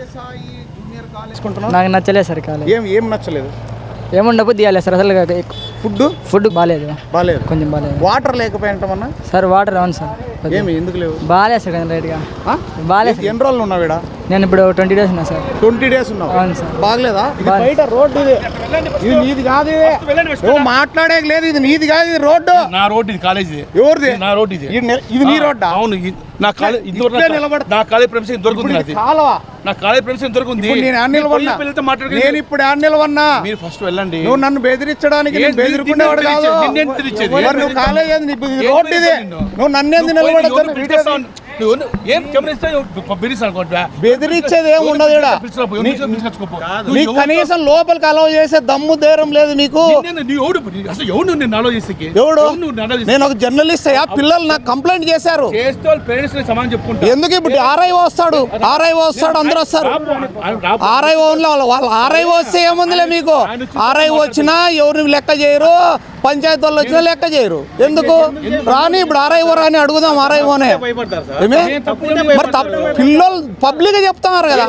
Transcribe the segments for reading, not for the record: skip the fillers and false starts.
Sathya Sai junior college నాకు నచ్చలేదు sir college. ఏం నచ్చలేదు? ఏముండబు తీయాలి సార్ అసలు. ఫుడ్ బాగాలేదు, కొంచెం బాగాలేదు. వాటర్ లేకపోయింటామన్నా సార్? వాటర్ అవును సార్. ఎందుకు లేవు? బాగాలేదు సార్ రైట్గా బాగాలేదు. ఎన్ని రోజులు ఉన్నావు ఇక్కడ? నేను ఇప్పుడు 20 days ఉన్నా సార్. 20 days ఉన్నావు? అవును సార్. బాగలేదా? బయట రోడ్డు ఇది నీది కాదు, నువ్వు మాట్లాడేది లేదు. ఇది నీది కాదు, ఇది రోడ్డు. నా రోడ్డు ఇది, కాలేజ్ ఎవరిది? నా రోడ్డు ఇది. ఇది నీ రోడ్డా? అవును, నా కాలేజ్ నా కాలేజ్ ప్రెమిస్ దొరుకుతుంది. నా కాలేజ్ ప్రెమిస్ దొరుకుతుంది. నేను ఇప్పుడు నిలవన్నా. మీరు ఫస్ట్ వెళ్ళండి. నువ్వు నన్ను బెదిరించడానికి బెదిరుకునేవాడు కాదు. నువ్వు కాలేజ్ రోడ్డు ఇది, నువ్వు నన్నేంది నిలబడతాను? బెదిరించేది ఏమి ఉండదు. కనీసం లోపలికి అలౌ చేసే దమ్ము ధైర్యం లేదు మీకు. ఎవడు? నేను ఒక జర్నలిస్ట్ అయ్యా. పిల్లలు నాకు కంప్లైంట్ చేశారు. ఎందుకు ఇప్పుడు ఆర్ఐఓ వస్తాడు, అందరూ వస్తారు. ఆర్ఐఓ వాళ్ళు ఆర్ఐఓ వస్తే ఏముందిలే మీకు. ఆర్ఐఓ వచ్చినా ఎవరిని లెక్క చేయరు, పంచాయతీ వాళ్ళు వచ్చినా లెక్క చేయరు. ఎందుకు రాని? ఇప్పుడు ఆర్ఐఓ రాని అడుగుదాం. ఆర్ఐఓనే మరి పిల్లలు పబ్లిక్ గా చెప్తున్నారు కదా.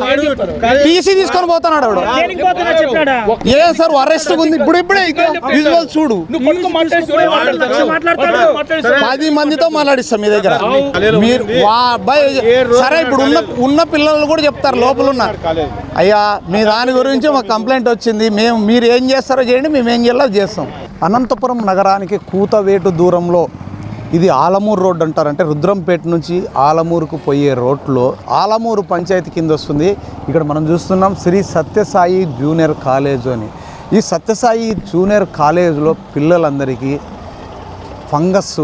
టీసీ తీసుకొని పోతున్నాడు ఆవిడ. ఏ సార్ అరెస్ట్ ఉంది ఇప్పుడే విజువల్ చూడు. 10 మందితో మాట్లాడిస్తాం మీ దగ్గర. మీరు సరే ఇప్పుడు ఉన్న పిల్లలు కూడా చెప్తారు లోపల ఉన్నారు. అయ్యా మీ దాని గురించి మాకు కంప్లైంట్ వచ్చింది, మీరు ఏం చేస్తారో చేయండి, మేము ఏం చేయాలో చేస్తాం. అనంతపురం నగరానికి కూతవేటు దూరంలో ఇది ఆలమూరు రోడ్ అంటారు. అంటే రుద్రంపేట నుంచి ఆలమూరుకు పోయే రోడ్లో ఆలమూరు పంచాయతీ కింద వస్తుంది. ఇక్కడ మనం చూస్తున్నాం శ్రీ సత్యసాయి జూనియర్ కాలేజ్ అని. ఈ సత్యసాయి జూనియర్ కాలేజ్లో పిల్లలందరికీ ఫంగస్,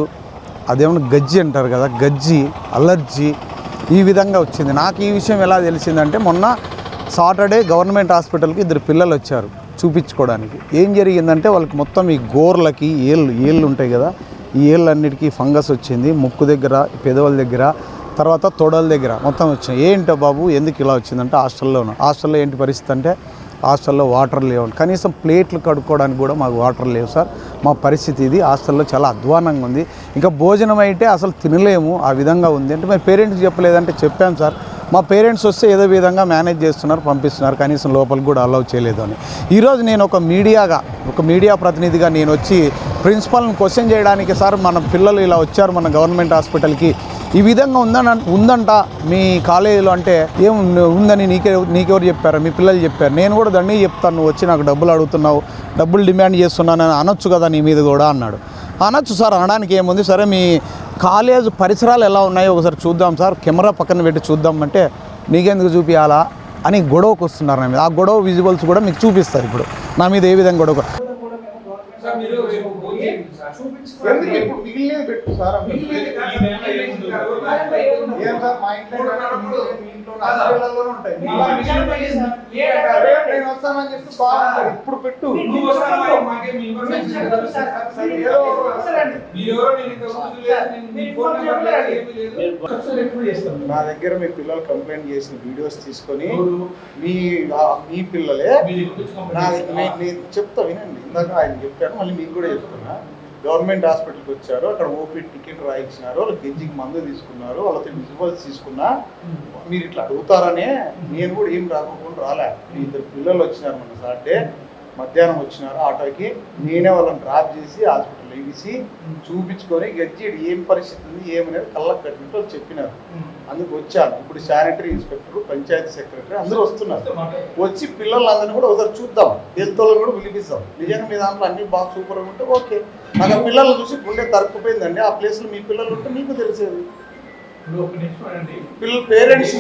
అదేమన్నా గజ్జి అంటారు కదా, గజ్జి, అలర్జీ ఈ విధంగా వచ్చింది. నాకు ఈ విషయం ఎలా తెలిసిందంటే మొన్న సాటర్డే గవర్నమెంట్ హాస్పిటల్కి 2 పిల్లలు వచ్చారు చూపించుకోవడానికి. ఏం జరిగిందంటే వాళ్ళకి మొత్తం ఈ గోర్లకి ఏళ్ళు ఉంటాయి కదా, ఈ ఏళ్ళన్నిటికీ ఫంగస్ వచ్చింది. ముక్కు దగ్గర, పెదవుల దగ్గర, తర్వాత తొడల దగ్గర మొత్తం వచ్చింది. ఏంటో బాబు ఎందుకు ఇలా వచ్చిందంటే హాస్టల్లో ఏంటి పరిస్థితి అంటే హాస్టల్లో వాటర్ లేవు. కనీసం ప్లేట్లు కడుక్కోవడానికి కూడా మాకు వాటర్ లేవు సార్. మా పరిస్థితి ఇది. హాస్టల్లో చాలా అధ్వానంగా ఉంది. ఇంకా భోజనం అయితే అసలు తినలేము, ఆ విధంగా ఉంది. అంటే మరి పేరెంట్స్కి చెప్పలేదంటే చెప్పాం సార్. మా పేరెంట్స్ వస్తే ఏదో విధంగా మేనేజ్ చేస్తున్నారు, పంపిస్తున్నారు, కనీసం లోపలికి కూడా అలౌ చేయలేదు అని. ఈరోజు నేను ఒక మీడియా ప్రతినిధిగా నేను వచ్చి ప్రిన్సిపాల్ని క్వశ్చన్ చేయడానికి, సార్ మన పిల్లలు ఇలా వచ్చారు మన గవర్నమెంట్ హాస్పిటల్కి, ఈ విధంగా ఉందంట మీ కాలేజీలో అంటే ఏం ఉందని నీకెవరు చెప్పారు? మీ పిల్లలు చెప్పారు. నేను కూడా దాన్ని చెప్తాను, నువ్వు వచ్చి నాకు డబ్బులు అడుగుతున్నావు, డబ్బులు డిమాండ్ చేస్తున్నానని అనొచ్చు కదా నీ మీద కూడా అన్నాడు. అనొచ్చు సార్, అనడానికి ఏముంది. సరే మీ కాలేజ్ పరిసరాలు ఎలా ఉన్నాయో ఒకసారి చూద్దాం సార్, కెమెరా పక్కన పెట్టి చూద్దాం అంటే నీకెందుకు చూపించాలా అని గొడవకు వస్తున్నారు నా మీద. ఆ గొడవ విజువల్స్ కూడా మీకు చూపిస్తారు ఇప్పుడు నా మీద ఏ విధంగా గొడవ. ఇప్పుడు పెట్టు నా దగ్గర మీ పిల్లలు కంప్లైంట్ చేసిన వీడియోస్ తీసుకొని మీ పిల్లలే నేను చెప్తా వినండి. ఇందాక ఆయన చెప్పాను, మళ్ళీ మీకు కూడా చెప్తున్నా. గవర్నమెంట్ హాస్పిటల్కి వచ్చారు, అక్కడ ఓపీ టికెట్ రాయించినారు, వాళ్ళు గెంజికి మందు తీసుకున్నారు, వాళ్ళతో విజువల్స్ తీసుకున్నా. మీరు ఇట్లా అడుగుతారనే నేను కూడా ఏం రాకుండా రాలే. 2 పిల్లలు వచ్చినారు మన సాటర్డే మధ్యాహ్నం వచ్చినారు ఆటోకి. నేనే వాళ్ళని డ్రాప్ చేసి హాస్పిటల్ వేసి చూపించుకొని గజ్జి ఏం పరిస్థితి ఉంది ఏమనేది కళ్ళకు కట్టినట్టు వాళ్ళు చెప్పినారు. అందుకు వచ్చాను. ఇప్పుడు శానిటరీ ఇన్స్పెక్టర్, పంచాయతీ సెక్రటరీ అందరూ వస్తున్నారు. వచ్చి పిల్లలందరినీ కూడా ఒకసారి చూద్దాం, హెల్త్ వాళ్ళని కూడా పిలిపిస్తాం. నిజంగా మీ దాంట్లో అన్ని బాగా సూపర్గా ఉంటే ఓకే. నాకు ఆ పిల్లలు చూసి గుండె తరుక్కుపోయిందండి. ఆ ప్లేస్లో మీ పిల్లలు ఉంటే మీకు తెలిసేది. పేరెంట్స్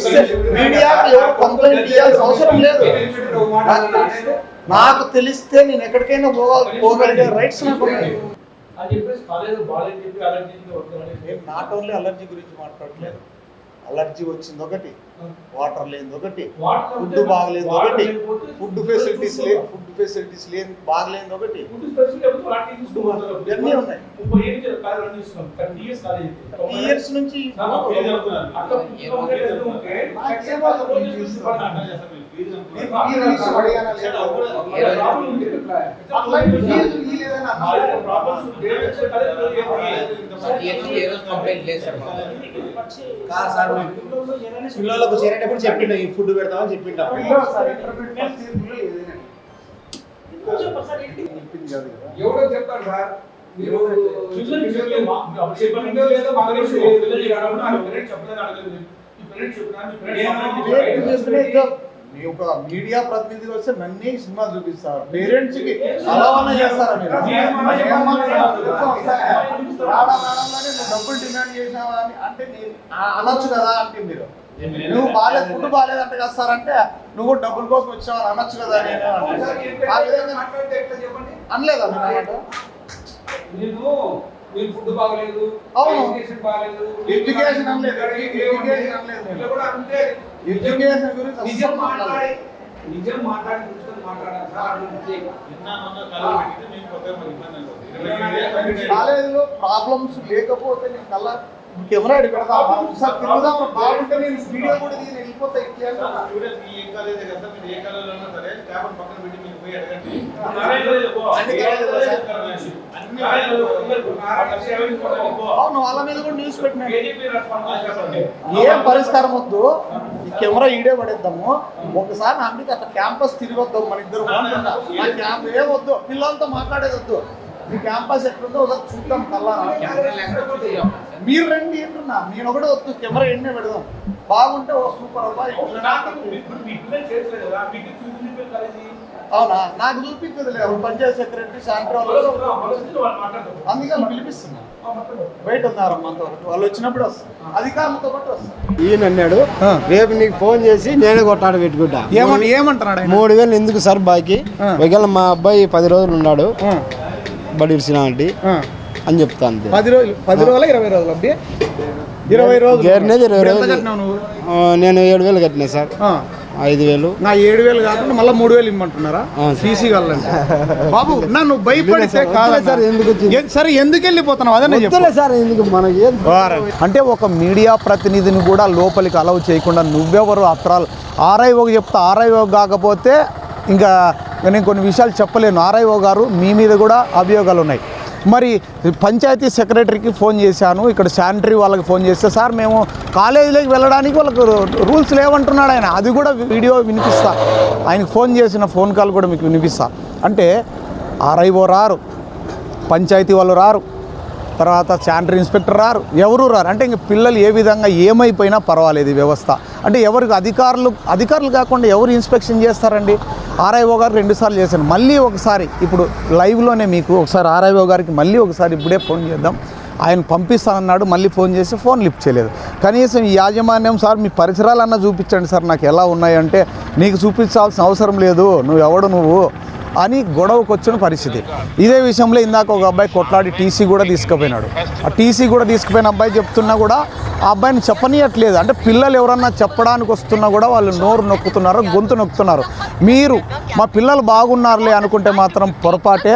మీడియాకి ఎవరు కంప్లైంట్ చేయాల్సిన అవసరం లేదు. నాకు తెలిస్తే నేను ఎక్కడికైనా పోగలిగే రైట్స్ నాకు ఉన్నాయి. నేను నాట్ ఓన్లీ అలర్జీ గురించి మాట్లాడలేదు. అలర్జీ వచ్చింది ఒకటి, వాటర్ లేనిది ఒకటి, ఫుడ్ బాగలేదు ఒకటి, ఫుడ్ ఫెసిలిటీస్ లేని బాగలేనిది ఒకటి, ఇవన్నీ ఉన్నాయి. ఇయర్స్ నుంచి పిల్లలకు చేరేటప్పుడు చెప్పిండు ఈ ఫుడ్ పెడతామని చెప్పిండు ఎవరో చెప్తారు సార్ మీరు మీ ఒక మీడియా ప్రతినిధి వస్తే నన్నే సినిమా చూపిస్తారు పేరెంట్స్ కి అలానే చేస్తారా మీరు డబ్బులు డిమాండ్ చేసినావా అని అంటే అనొచ్చు కదా అంటే మీరు నువ్వు బాగాలేదు ఫుడ్ బాగాలేదు అంటే వస్తారంటే నువ్వు డబ్బుల కోసం వచ్చావు అనొచ్చు కదా నేను ఆ విధంగా అనలేదా మీరు ఫుడ్ బాగలేదు, ఎడ్యుకేషన్ బాగలేదు, ఎడ్యుకేషన్ అనలేదు ఎడ్యుకేషన్ కూడా అంతే. ఎడ్యుకేషన్ గురించి నిజం మాట్లాడి కూర్చొని మాట్లాడాలి సార్. కాలేజీలో ప్రాబ్లమ్స్ లేకపోతే నేను కల్లా కెమెరా పెడతా ఒకసారి తిరుగుదాం బాగుంటే నేను వీడియో కూడా తీసి వెళ్ళిపోతా అవును వాళ్ళ మీద కూడా న్యూస్ పెట్టినా ఏం పరిష్కారం వద్దు ఈ కెమెరా ఈడే పడేద్దాము ఒకసారి నా మీద అట్లా క్యాంపస్ తిరిగొద్దాం మన ఇద్దరు క్యాంప్ ఏం వద్దు పిల్లలతో మాట్లాడేది వద్దు మీ క్యాంపస్ ఎట్లుందో ఒకసారి చూద్దాం కల్లా మీరు రండి ఏంటున్నా నేను ఒకటే వద్దు కెమెరా ఎన్నే పెడదాం బాగుంటే ఓ సూపర్ అబ్బాయి అవునా నాకు చూపించదు లేదు పంచాయత్ సెక్రటరీ శాంట్రాల్ అందుకని పిలిపిస్తున్నా బయట ఉన్నారమ్మ అంతవరకు వాళ్ళు వచ్చినప్పుడు వస్తారు అధికారులతో పాటు వస్తారు ఈయన అన్నాడు రేపు నీకు ఫోన్ చేసి నేనే కొట్టాడు పెట్టుకుంటా ఏమంటున్నాడు 3000 ఎందుకు సార్ బాకీ ఒకవేళ మా అబ్బాయి 10 రోజులు ఉన్నాడు బడి ఇచ్చినా అంటే అని చెప్తాను 10 రోజులు 20 రోజులు అబ్బి 20 రోజులు 20 రోజులు నేను 7000 కట్టినా సార్ 5000 నా 7000 కాకుండా మళ్ళీ 3000 ఇమ్మంటున్నారా సీసీ కావాలంటే బాబు నన్ను భయపడితే కాదు సార్ ఎందుకు సరే ఎందుకు వెళ్ళిపోతున్నావు అదే సార్ ఎందుకు మనకి అంటే ఒక మీడియా ప్రతినిధిని కూడా లోపలికి అలౌ చేయకుండా నువ్వెవరు అత్రాలు ఆర్ఐఓకి చెప్తా ఆర్ఐఓ కాకపోతే ఇంకా నేను కొన్ని విషయాలు చెప్పలేను ఆర్ఐఓ గారు మీ మీద కూడా అభియోగాలు ఉన్నాయి మరి పంచాయతీ సెక్రటరీకి ఫోన్ చేశాను ఇక్కడ శానిటరీ వాళ్ళకి ఫోన్ చేస్తే సార్ మేము కాలేజీలోకి వెళ్ళడానికి వాళ్ళకు రూల్స్ లేవంటున్నాడు ఆయన అది కూడా వీడియో వినిపిస్తా ఆయనకు ఫోన్ చేసిన ఫోన్ కాల్ కూడా మీకు వినిపిస్తా అంటే ఆర్ఐఓ రారు పంచాయతీ వాళ్ళు రారు తర్వాత శానిటరీ ఇన్స్పెక్టర్ రారు ఎవరు రారు అంటే ఇంక పిల్లలు ఏ విధంగా ఏమైపోయినా పర్వాలేదు ఈ వ్యవస్థ అంటే ఎవరికి అధికారులు కాకుండా ఎవరు ఇన్స్పెక్షన్ చేస్తారండి ఆర్ఐఓ గారు 2 సార్లు చేశాను మళ్ళీ ఒకసారి ఇప్పుడు లైవ్లోనే మీకు ఒకసారి ఆర్ఐఓ గారికి మళ్ళీ ఒకసారి ఇప్పుడే ఫోన్ చేద్దాం ఆయన పంపిస్తానన్నాడు మళ్ళీ ఫోన్ చేసి ఫోన్ లిఫ్ట్ చేయలేదు కనీసం ఈ యాజమాన్యం సార్ మీ పరిసరాలన్నా చూపించండి సార్ నాకు ఎలా ఉన్నాయంటే నీకు చూపించాల్సిన అవసరం లేదు నువ్వు అని గొడవకు వచ్చిన పరిస్థితి ఇదే విషయంలో ఇందాక ఒక అబ్బాయి కొట్లాడి టీసీ కూడా తీసుకుపోయినాడు ఆ టీసీ కూడా తీసుకుపోయిన అబ్బాయి చెప్తున్నా కూడా ఆ అబ్బాయిని చెప్పనీయట్లేదు అంటే పిల్లలు ఎవరన్నా చెప్పడానికి వస్తున్నా కూడా వాళ్ళు నోరు నొక్కుతున్నారు గొంతు నొక్కుతున్నారు మీరు మా పిల్లలు బాగున్నారులే అనుకుంటే మాత్రం పొరపాటే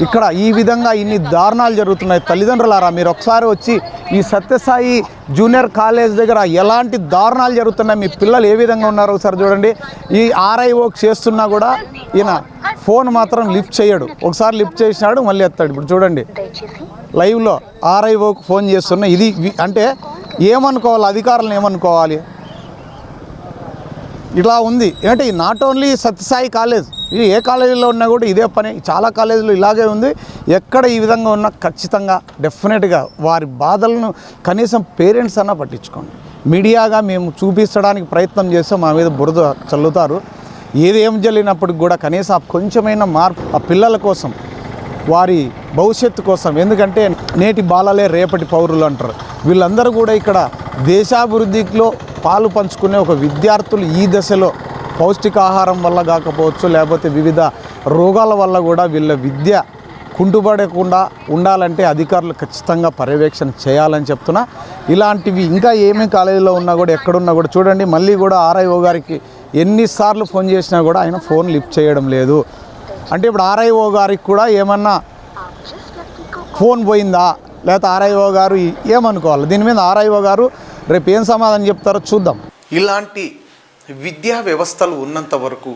ఇక్కడ ఈ విధంగా ఇన్ని దారుణాలు జరుగుతున్నాయి తల్లిదండ్రులారా మీరు ఒకసారి వచ్చి ఈ సత్యసాయి జూనియర్ కాలేజ్ దగ్గర ఎలాంటి దారుణాలు జరుగుతున్నాయి మీ పిల్లలు ఏ విధంగా ఉన్నారో ఒకసారి చూడండి ఈ ఆర్ఐఓకి చేస్తున్నా కూడా ఈయన ఫోన్ మాత్రం లిఫ్ట్ చేయడు ఒకసారి లిఫ్ట్ చేసినాడు మళ్ళీ ఎత్తాడు ఇప్పుడు చూడండి లైవ్లో ఆర్ఐఓకి ఫోన్ చేస్తున్నా ఇది అంటే ఏమనుకోవాలి అధికారులను ఏమనుకోవాలి ఇట్లా ఉంది ఏంటి నాట్ ఓన్లీ సత్యసాయి కాలేజ్ ఇది ఏ కాలేజీలో ఉన్నా కూడా ఇదే పని చాలా కాలేజీలో ఇలాగే ఉంది ఎక్కడ ఈ విధంగా ఉన్నా ఖచ్చితంగా డెఫినెట్గా వారి బాధలను కనీసం పేరెంట్స్ అన్నా పట్టించుకోండి మీడియాగా మేము చూపించడానికి ప్రయత్నం చేస్తే మా మీద బురద చల్లుతారు ఏం జరిగినప్పటికి కూడా కనీసం ఆ కొంచెమైన మార్పు ఆ పిల్లల కోసం వారి భవిష్యత్తు కోసం ఎందుకంటే నేటి బాలలే రేపటి పౌరులు అంటారు వీళ్ళందరూ కూడా ఇక్కడ దేశాభివృద్ధిలో పాలు పంచుకునే ఒక విద్యార్థులు ఈ దశలో పౌష్టికాహారం వల్ల కాకపోవచ్చు లేకపోతే వివిధ రోగాల వల్ల కూడా వీళ్ళ విద్య కుంటుపడకుండా ఉండాలంటే అధికారులు ఖచ్చితంగా పర్యవేక్షణ చేయాలని చెప్తున్నా ఇలాంటివి ఇంకా ఏమేమి కాలేజీలో ఉన్నా కూడా ఎక్కడున్నా కూడా చూడండి మళ్ళీ కూడా ఆర్ఐఓ గారికి ఎన్నిసార్లు ఫోన్ చేసినా కూడా ఆయన ఫోన్ లిఫ్ట్ చేయడం లేదు అంటే ఇప్పుడు ఆర్ఐఓ గారికి కూడా ఏమన్నా ఫోన్ పోయిందా లేకపోతే ఆర్ఐఓ గారు ఏమనుకోవాలి దీని మీద ఆర్ఐఓ గారు రేపు ఏం సమాధానం చెప్తారో చూద్దాం ఇలాంటి విద్యా వ్యవస్థలు ఉన్నంత వరకు,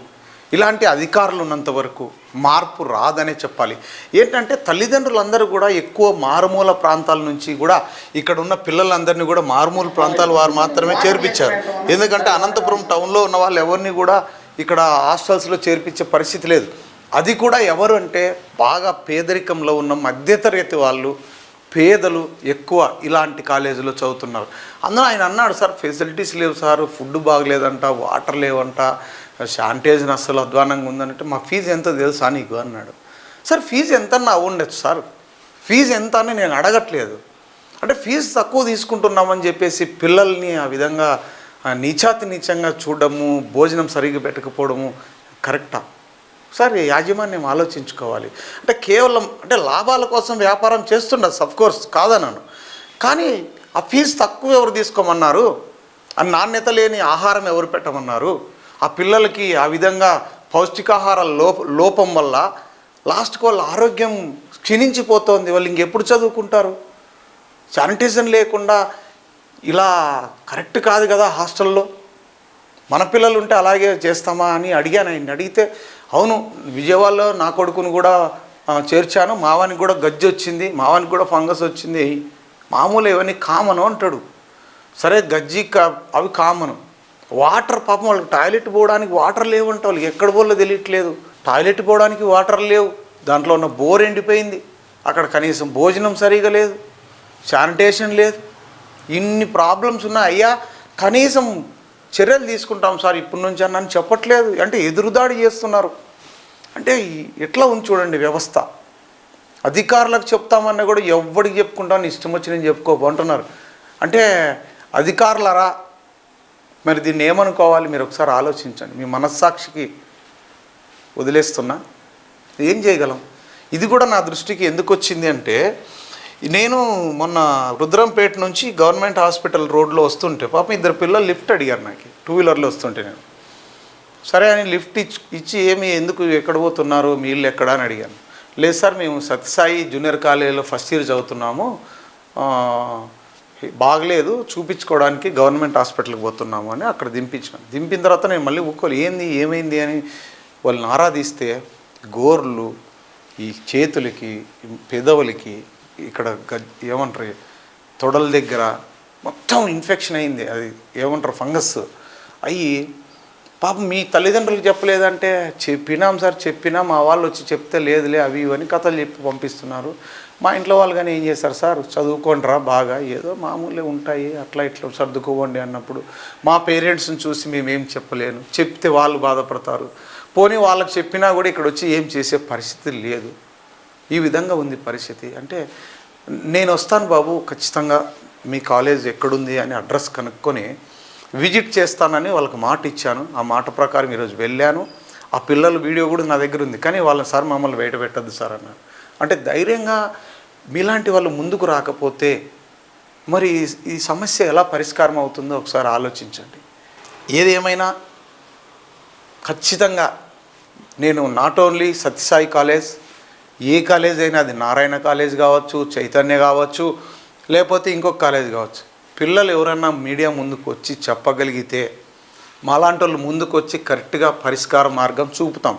ఇలాంటి అధికారులు ఉన్నంత వరకు మార్పు రాదనే చెప్పాలి. ఏంటంటే తల్లిదండ్రులందరూ కూడా ఎక్కువ మారుమూల ప్రాంతాల నుంచి కూడా ఇక్కడ ఉన్న పిల్లలందరినీ కూడా మారుమూల ప్రాంతాల వారు మాత్రమే చేర్పించారు. ఎందుకంటే అనంతపురం టౌన్లో ఉన్న వాళ్ళు ఎవరిని కూడా ఇక్కడ హాస్టల్స్లో చేర్పించే పరిస్థితి లేదు. అది కూడా ఎవరు అంటే బాగా పేదరికంలో ఉన్న మధ్యతరగతి వాళ్ళు, పేదలు ఎక్కువ ఇలాంటి కాలేజీలో చదువుతున్నారు. అందులో ఆయన అన్నాడు, సార్ ఫెసిలిటీస్ లేవు సార్, ఫుడ్ బాగలేదంట, వాటర్ లేవంట, శానిటైజర్ అస్సలు అధ్వానంగా ఉందంటే మా ఫీజు ఎంత తెలుసా నీకు అన్నాడు. సార్ ఫీజు ఎంత ఉండొచ్చు సార్, ఫీజు ఎంత అని నేను అడగట్లేదు. అంటే ఫీజు తక్కువ తీసుకుంటున్నామని చెప్పేసి పిల్లల్ని ఆ విధంగా నీచంగా చూడడము, భోజనం సరిగ్గా పెట్టకపోవడము కరెక్టా సార్? యాజమాన్యం ఆలోచించుకోవాలి. అంటే కేవలం అంటే లాభాల కోసం వ్యాపారం చేస్తుండదు, సఫ్కోర్స్ కాదన్నాను. కానీ ఆ ఫీజు తక్కువ ఎవరు తీసుకోమన్నారు? ఆ నాణ్యత లేని ఆహారం ఎవరు పెట్టమన్నారు? ఆ పిల్లలకి ఆ విధంగా పౌష్టికాహార లోపం వల్ల లాస్ట్కి వాళ్ళ ఆరోగ్యం క్షీణించిపోతుంది. వాళ్ళు ఇంకెప్పుడు చదువుకుంటారు? శానిటైజర్ లేకుండా ఇలా కరెక్ట్ కాదు కదా. హాస్టల్లో మన పిల్లలు ఉంటే అలాగే చేస్తామా అని అడిగాను. ఆయన అడిగితే అవును, విజయవాడలో నా కొడుకును కూడా చేర్చాను, మావానికి కూడా గజ్జి వచ్చింది, మావానికి కూడా ఫంగస్ వచ్చింది, మామూలు ఇవన్నీ కామను అంటాడు. సరే గజ్జి అవి కామను. వాటర్ పాపం వాళ్ళకి టాయిలెట్ పోవడానికి వాటర్ లేవంట, వాళ్ళకి ఎక్కడ పోలో తెలియట్లేదు. టాయిలెట్ పోవడానికి వాటర్ లేవు, దాంట్లో ఉన్న బోర్ ఎండిపోయింది, అక్కడ కనీసం భోజనం సరిగా లేదు, శానిటేషన్ లేదు, ఇన్ని ప్రాబ్లమ్స్ ఉన్నాయి. అయ్యా కనీసం చర్యలు తీసుకుంటాం సార్ ఇప్పటి నుంచి అని చెప్పట్లేదు. అంటే ఎదురుదాడి చేస్తున్నారు. అంటే ఎట్లా ఉంది చూడండి వ్యవస్థ. అధికారులకు చెప్తామన్నా కూడా ఎవరికి చెప్పుకుంటామని ఇష్టం వచ్చి నేను చెప్పుకోబోంటున్నారు. అంటే అధికారులరా మరి దీన్ని ఏమనుకోవాలి? మీరు ఒకసారి ఆలోచించండి. మీ మనస్సాక్షికి వదిలేస్తున్నా, ఏం చేయగలం? ఇది కూడా నా దృష్టికి ఎందుకు వచ్చింది అంటే, నేను మొన్న రుద్రంపేట నుంచి గవర్నమెంట్ హాస్పిటల్ రోడ్లో వస్తుంటే పాపం ఇద్దరు పిల్లలు లిఫ్ట్ అడిగారు నాకు, 2 వీలర్లో వస్తుంటే. నేను సరే అని లిఫ్ట్ ఇచ్చి ఏమి ఎందుకు ఎక్కడ పోతున్నారు, మీ ఇల్లు ఎక్కడ అని అడిగాను. లేదు సార్ మేము సత్యసాయి జూనియర్ కాలేజీలో ఫస్ట్ ఇయర్ చదువుతున్నాము, బాగలేదు చూపించుకోవడానికి గవర్నమెంట్ హాస్పిటల్కి పోతున్నాము అని అక్కడ దింపించాను. దింపిన తర్వాత నేను మళ్ళీ ఒక్కోలు ఏమైంది అని వాళ్ళని ఆరాధిస్తే గోర్లు, ఈ చేతులకి, పెదవులకి, ఇక్కడ ఏమంటారు తొడల దగ్గర మొత్తం ఇన్ఫెక్షన్ అయింది. అది ఏమంటారు ఫంగస్ అయ్యి పాపం మీ తల్లిదండ్రులకు చెప్పలేదంటే, చెప్పినాం సార్, చెప్పినా మా వాళ్ళు వచ్చి చెప్తే లేదులే అవి ఇవని కథలు చెప్పి పంపిస్తున్నారు. మా ఇంట్లో వాళ్ళు కానీ ఏం చేస్తారు సార్, చదువుకోండిరా బాగా, ఏదో మామూలే ఉంటాయి అట్లా ఇట్లా సర్దుకోండి అన్నప్పుడు మా పేరెంట్స్ని చూసి మేమేం చెప్పలేను, చెప్తే వాళ్ళు బాధపడతారు. పోనీ వాళ్ళకి చెప్పినా కూడా ఇక్కడ వచ్చి ఏం చేసే పరిస్థితి లేదు. ఈ విధంగా ఉంది పరిస్థితి. అంటే నేను వస్తాను బాబు, ఖచ్చితంగా మీ కాలేజ్ ఎక్కడుంది అని అడ్రస్ కనుక్కొని విజిట్ చేస్తానని వాళ్ళకి మాట ఇచ్చాను. ఆ మాట ప్రకారం ఈరోజు వెళ్ళాను. ఆ పిల్లల వీడియో కూడా నా దగ్గర ఉంది. కానీ వాళ్ళని సార్ మమ్మల్ని బయట పెట్టద్దు సార్ అన్నారు. అంటే ధైర్యంగా మీలాంటి వాళ్ళు ముందుకు రాకపోతే మరి ఈ సమస్య ఎలా పరిష్కారం అవుతుందో ఒకసారి ఆలోచించండి. ఏదేమైనా ఖచ్చితంగా నేను నాట్ ఓన్లీ సత్యసాయి కాలేజ్, ఏ కాలేజ్ అయినా, అది నారాయణ కాలేజ్ కావచ్చు, చైతన్య కావచ్చు, లేకపోతే ఇంకొక కాలేజ్ కావచ్చు, పిల్లలు ఎవరన్నా మీడియా ముందుకు వచ్చి చెప్పగలిగితే మాలాంటి వాళ్ళు ముందుకు వచ్చి కరెక్ట్గా పరిష్కార మార్గం చూపుతాం.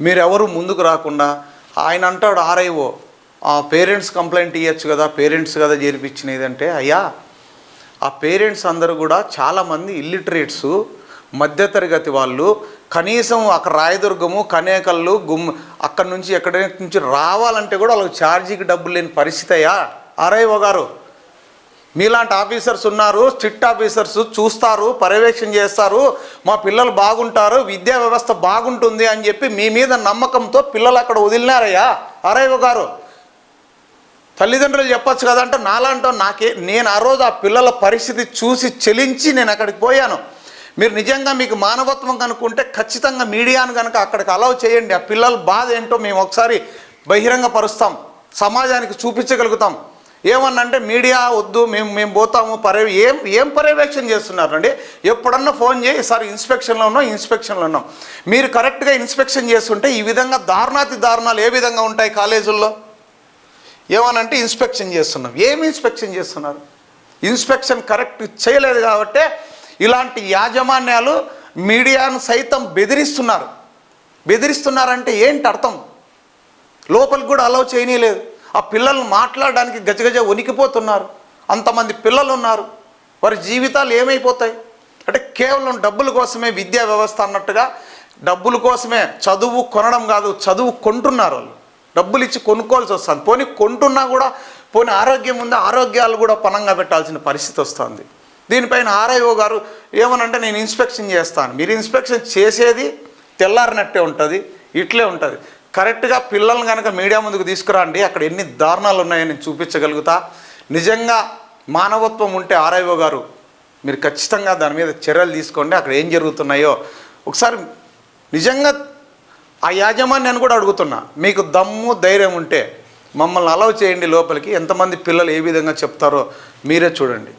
మీరెవరు ముందుకు రాకుండా ఆయన అంటాడు ఆర్ఐఓ పేరెంట్స్ కంప్లైంట్ ఇవ్వచ్చు కదా, పేరెంట్స్ కదా చేర్పించినది అంటే, అయ్యా ఆ పేరెంట్స్ అందరూ కూడా చాలామంది ఇల్లిటరేట్స్, మధ్యతరగతి వాళ్ళు, కనీసం అక్కడ రాయదుర్గము, కనేకల్లు, అక్కడి నుంచి ఎక్కడి నుంచి రావాలంటే కూడా వాళ్ళకి ఛార్జీకి డబ్బులు లేని పరిస్థితి. అయ్యా ఆర్ఐఓ గారు, మీలాంటి ఆఫీసర్స్ ఉన్నారు, స్ట్రిక్ట్ ఆఫీసర్స్, చూస్తారు, పర్యవేక్షణ చేస్తారు, మా పిల్లలు బాగుంటారు, విద్యా వ్యవస్థ బాగుంటుంది అని చెప్పి మీ మీద నమ్మకంతో పిల్లలు అక్కడ వదిలినారయ్యా ఆర్ఐఓ గారు. తల్లిదండ్రులు చెప్పచ్చు కదంటే నాలాంటో నేను ఆ రోజు ఆ పిల్లల పరిస్థితి చూసి చెలించి నేను అక్కడికి పోయాను. మీరు నిజంగా మీకు మానవత్వం కనుక్కుంటే ఖచ్చితంగా మీడియాను కనుక అక్కడికి అలౌ చేయండి. ఆ పిల్లల బాధ ఏంటో మేము ఒకసారి బహిరంగపరుస్తాం, సమాజానికి చూపించగలుగుతాం. ఏమన్నంటే మీడియా వద్దు, మేము పోతాము, ఏం పర్యవేక్షణ చేస్తున్నారండి? ఎప్పుడన్నా ఫోన్ చేయి, సార్ ఇన్స్పెక్షన్లో ఉన్నాం. మీరు కరెక్ట్గా ఇన్స్పెక్షన్ చేస్తుంటే ఈ విధంగా దారుణాలు ఏ విధంగా ఉంటాయి కాలేజీల్లో? ఏమనంటే ఇన్స్పెక్షన్ చేస్తున్నాం. ఏమి ఇన్స్పెక్షన్ చేస్తున్నారు? ఇన్స్పెక్షన్ కరెక్ట్ చేయలేదు కాబట్టే ఇలాంటి యాజమాన్యాలు మీడియాను సైతం బెదిరిస్తున్నారంటే ఏంటి అర్థం? లోపలికి కూడా అలౌ చేయనీయలేదు. ఆ పిల్లల్ని మాట్లాడడానికి గజగజ వణికిపోతున్నారు. అంతమంది పిల్లలు ఉన్నారు, వారి జీవితాలు ఏమైపోతాయి? అంటే కేవలం డబ్బుల కోసమే విద్యా వ్యవస్థ అన్నట్టుగా డబ్బుల కోసమే చదువు కొనడం కాదు, చదువు కొంటున్నారు వాళ్ళు. డబ్బులు ఇచ్చి కొనుక్కోవాల్సి వస్తుంది. పోనీ కొంటున్నా కూడా పోనీ ఆరోగ్యం ఉంది, ఆరోగ్యాలు కూడా పణంగా పెట్టాల్సిన పరిస్థితి వస్తుంది. దీనిపైన ఆర్ఐఓ గారు ఏమనంటే నేను ఇన్స్పెక్షన్ చేస్తాను. మీరు ఇన్స్పెక్షన్ చేసేది తెల్లారినట్టే ఉంటుంది, ఇట్లే ఉంటుంది. కరెక్ట్గా పిల్లల్ని కనుక మీడియా ముందుకు తీసుకురండి, అక్కడ ఎన్ని దారుణాలు ఉన్నాయని నేను చూపించగలుగుతా. నిజంగా మానవత్వం ఉంటే ఆర్ఐఓ గారు మీరు ఖచ్చితంగా దాని మీద చర్యలు తీసుకోండి. అక్కడ ఏం జరుగుతున్నాయో ఒకసారి నిజంగా ఆ యాజమాన్యాన్ని కూడా అడుగుతున్నా, మీకు దమ్ము ధైర్యం ఉంటే మమ్మల్ని అలౌ చేయండి లోపలికి. ఎంతమంది పిల్లలు ఏ విధంగా చెప్తారో మీరే చూడండి.